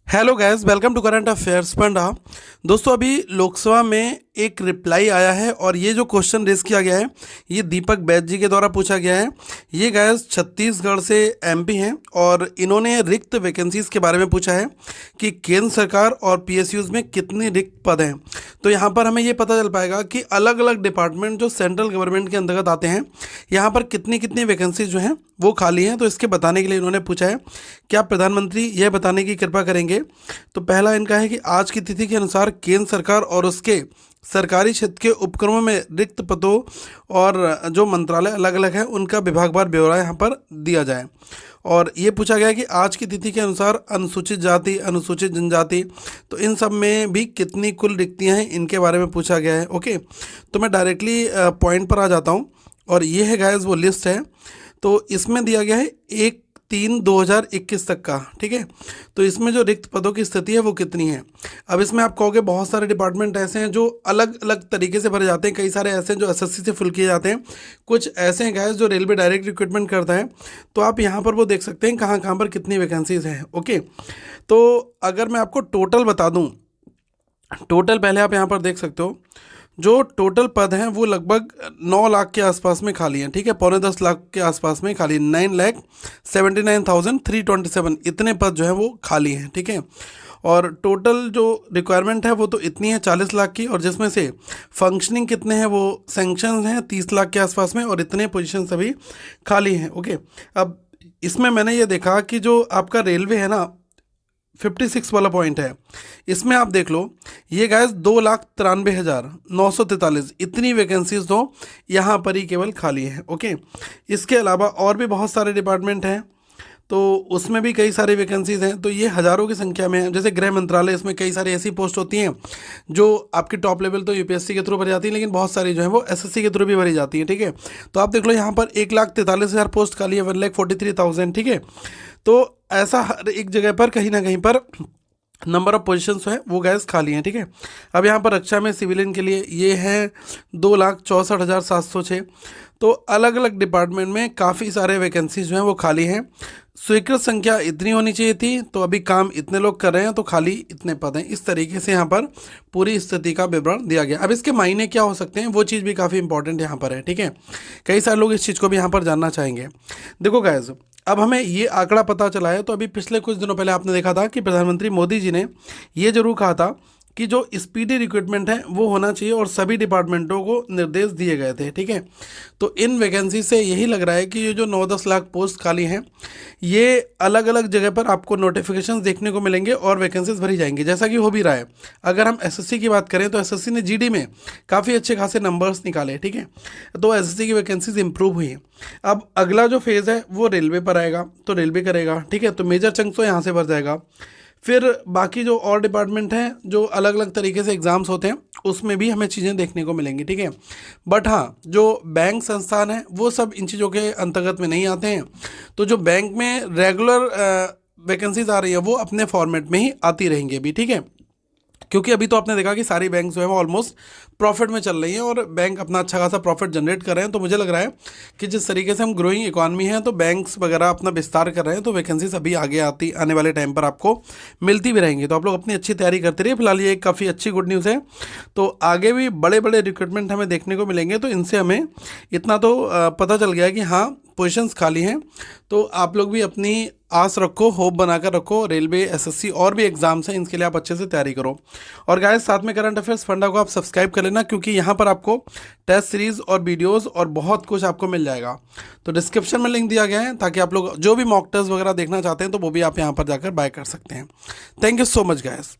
Hello guys, welcome to current affairs Panda. दोस्तों, अभी लोकसभा में एक रिप्लाई आया है और ये जो क्वेश्चन रेज किया गया है ये दीपक बैज जी के द्वारा पूछा गया है। ये गैस छत्तीसगढ़ से एमपी हैं और इन्होंने रिक्त वैकेंसीज के बारे में पूछा है कि केंद्र सरकार और पीएसयूज में कितनी रिक्त पद हैं। तो यहाँ पर हमें ये पता चल पाएगा कि अलग अलग डिपार्टमेंट जो सेंट्रल गवर्नमेंट के अंतर्गत आते हैं यहाँ पर कितनी कितनी वैकेंसीज जो हैं वो खाली हैं। तो इसके बताने के लिए इन्होंने पूछा है, क्या प्रधानमंत्री यह बताने की कृपा करेंगे। तो पहला इनका है कि आज की तिथि के अनुसार केंद्र सरकार और उसके सरकारी क्षेत्र के उपक्रमों में रिक्त पदों और जो मंत्रालय अलग अलग है उनका विभागवार ब्यौरा यहाँ पर दिया जाए। और ये पूछा गया कि आज की तिथि के अनुसार अनुसूचित जाति, अनुसूचित जनजाति, तो इन सब में भी कितनी कुल रिक्तियाँ हैं इनके बारे में पूछा गया है। ओके, तो मैं डायरेक्टली पॉइंट पर आ जाता हूँ और ये है गाइस वो लिस्ट है। तो इसमें दिया गया है 1/3/2021 तक का, ठीक है। तो इसमें जो रिक्त पदों की स्थिति है वो कितनी है। अब इसमें आप कहोगे बहुत सारे डिपार्टमेंट ऐसे हैं जो अलग अलग तरीके से भरे जाते हैं, कई सारे ऐसे हैं जो एसएससी से फुल किए जाते हैं, कुछ ऐसे हैं गाइस जो रेलवे डायरेक्ट रिक्रूटमेंट करता है। तो आप यहाँ पर वो देख सकते हैं कहाँ कहाँ पर कितनी वैकेंसीज हैं। ओके, तो अगर मैं आपको टोटल बता दूँ, टोटल पहले आप यहाँ पर देख सकते हो जो टोटल पद हैं वो लगभग 9 लाख के आसपास में खाली हैं, ठीक है। 9.25 लाख के आसपास में खाली, 9,79,327 इतने पद जो हैं वो खाली हैं, ठीक है। और टोटल जो रिक्वायरमेंट है वो तो इतनी है 40 लाख की, और जिसमें से फंक्शनिंग कितने हैं वो सेंक्शन हैं 30 लाख के आसपास में, और इतने पोजीशन सभी खाली हैं। ओके, अब इसमें मैंने ये देखा कि जो आपका रेलवे है ना 56 वाला पॉइंट है, इसमें आप देख लो ये गाइस 2,93,943 इतनी वैकेंसीज तो यहाँ पर ही केवल खाली है। ओके, इसके अलावा और भी बहुत सारे डिपार्टमेंट हैं तो उसमें भी कई सारी वैकेंसीज हैं, तो ये हज़ारों की संख्या में है। जैसे गृह मंत्रालय, इसमें कई सारी ऐसी पोस्ट होती हैं जो आपकी टॉप लेवल तो यूपीएससी के थ्रू भरी जाती है, लेकिन बहुत सारी जो है वो एसएससी के थ्रू भी भरी जाती है, ठीक है। तो आप देख लो यहाँ पर 1,43,000 पोस्ट खाली है, 1,43,000, ठीक है। तो ऐसा हर एक जगह पर कहीं ना कहीं पर नंबर ऑफ पोजीशंस है वो गैस खाली हैं, ठीक है। अब यहाँ पर रक्षा में सिविलियन के लिए ये है 2,64,706। तो अलग अलग डिपार्टमेंट में काफ़ी सारे वैकेंसीज जो हैं वो खाली हैं। स्वीकृत संख्या इतनी होनी चाहिए थी, तो अभी काम इतने लोग कर रहे हैं तो खाली इतने पद हैं। इस तरीके से यहाँ पर पूरी स्थिति का विवरण दिया गया। अब इसके मायने क्या हो सकते हैं वो चीज़ भी काफ़ी इंपॉर्टेंट यहाँ पर है, ठीक है। कई सारे लोग इस चीज़ को भी यहाँ पर जानना चाहेंगे। देखो गाइस, अब हमें ये आंकड़ा पता चला है, तो अभी पिछले कुछ दिनों पहले आपने देखा था कि प्रधानमंत्री मोदी जी ने ये जरूर कहा था कि जो स्पीडी रिक्रूटमेंट है वो होना चाहिए, और सभी डिपार्टमेंटों को निर्देश दिए गए थे, ठीक है। तो इन वैकेंसी से यही लग रहा है कि ये जो 9-10 लाख पोस्ट खाली हैं ये अलग अलग जगह पर आपको नोटिफिकेशंस देखने को मिलेंगे और वैकेंसीज भरी जाएंगी, जैसा कि हो भी रहा है। अगर हम एसएससी की बात करें तो एसएससी ने जीडी में काफ़ी अच्छे खासे नंबर्स निकाले, ठीक है। तो एसएससी की वैकेंसीज इंप्रूव हुई हैं। अब अगला जो फेज़ है वो रेलवे पर आएगा, तो रेलवे करेगा, ठीक है। तो मेजर चंक तो यहाँ से भर जाएगा। फिर बाकी जो और डिपार्टमेंट हैं जो अलग अलग तरीके से एग्ज़ाम्स होते हैं उसमें भी हमें चीज़ें देखने को मिलेंगी, ठीक है। बट हाँ, जो बैंक संस्थान है वो सब इन चीज़ों के अंतर्गत में नहीं आते हैं। तो जो बैंक में रेगुलर वैकेंसीज आ रही है वो अपने फॉर्मेट में ही आती रहेंगी अभी, ठीक है। क्योंकि अभी तो आपने देखा कि सारी बैंक जो है वो ऑलमोस्ट प्रॉफिट में चल रही हैं और बैंक अपना अच्छा खासा प्रॉफिट जनरेट कर रहे हैं। तो मुझे लग रहा है कि जिस तरीके से हम ग्रोइंग इकॉनमी है तो बैंक्स वगैरह अपना विस्तार कर रहे हैं, तो वैकेंसीज अभी आगे आने वाले टाइम पर आपको मिलती भी रहेंगी। तो आप लोग अपनी अच्छी तैयारी करते रहिए। फिलहाल ये एक काफ़ी अच्छी गुड न्यूज़ है। तो आगे भी बड़े बड़े रिक्रूटमेंट हमें देखने को मिलेंगे, तो इनसे हमें इतना तो पता चल गया कि हाँ पोजीशंस खाली हैं। तो आप लोग भी अपनी आस रखो, होप बनाकर रखो। रेलवे, एसएससी और भी एग्जाम्स हैं, इनके लिए आप अच्छे से तैयारी करो। और गाइस, साथ में करंट अफेयर्स फंडा को आप सब्सक्राइब कर लेना, क्योंकि यहाँ पर आपको टेस्ट सीरीज़ और वीडियोस और बहुत कुछ आपको मिल जाएगा। तो डिस्क्रिप्शन में लिंक दिया गया है ताकि आप लोग जो भी मॉक टेस्ट वगैरह देखना चाहते हैं तो वो भी आप यहाँ पर जाकर बाय कर सकते हैं। Thank you so much guys.